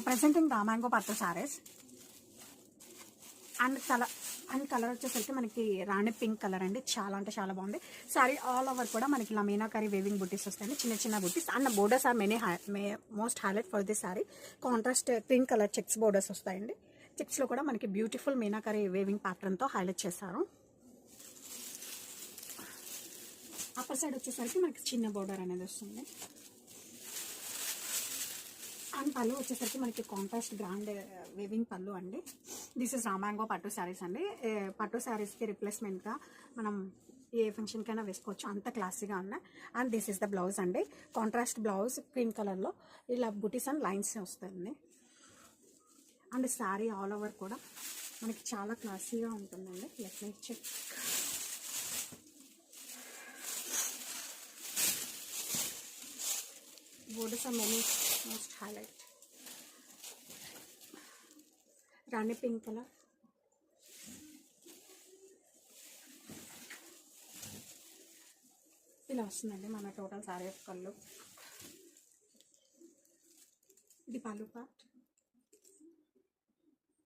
Presenting రామాంగో పట్టు saris and colour వచ్చేసరికి మనకి రాణి పింక్ కలర్ అండి. చాలా అంటే చాలా బాగుంది. సారీ ఆల్ ఓవర్ కూడా మనకి ఇలా మీనాకరీ వేవింగ్ బుటీస్ వస్తాయండి, చిన్న చిన్న butis. And borders are most highlight for this sari. Contrast cream colour checks borders వస్తాయండి. చెక్స్లో కూడా మనకి బ్యూటిఫుల్ మీనాకరీ వేవింగ్ ప్యాటర్న్తో హైలైట్ చేశారు. అప్పర్ సైడ్ వచ్చేసరికి మనకి చిన్న బోర్డర్ అనేది వస్తుంది. అండ్ పళ్ళు వచ్చేసరికి మనకి కాంట్రాస్ట్ గ్రాండ్ వేవింగ్ పళ్ళు అండి. దిస్ ఇస్ రామాంగో పట్టు శారీస్ అండి. పట్టు శారీస్కి రిప్లేస్మెంట్గా మనం ఏ ఫంక్షన్కైనా వేసుకోవచ్చు, అంత క్లాసీగా ఉన్నాయి. And this is the blouse అండి. కాంట్రాస్ట్ బ్లౌజ్ క్రీమ్ కలర్లో ఇలా బుటీస్ అండ్ లైన్స్ వస్తాయండి. అండ్ శారీ ఆల్ ఓవర్ కూడా మనకి చాలా క్లాసీగా ఉంటుందండి. Let me check. Borders are most highlight. Rani pink colour, ఇలా వస్తుందండి మన టోటల్ సారీ యొక్క కళ్ళు. ఇది పళ్ళు పార్ట్.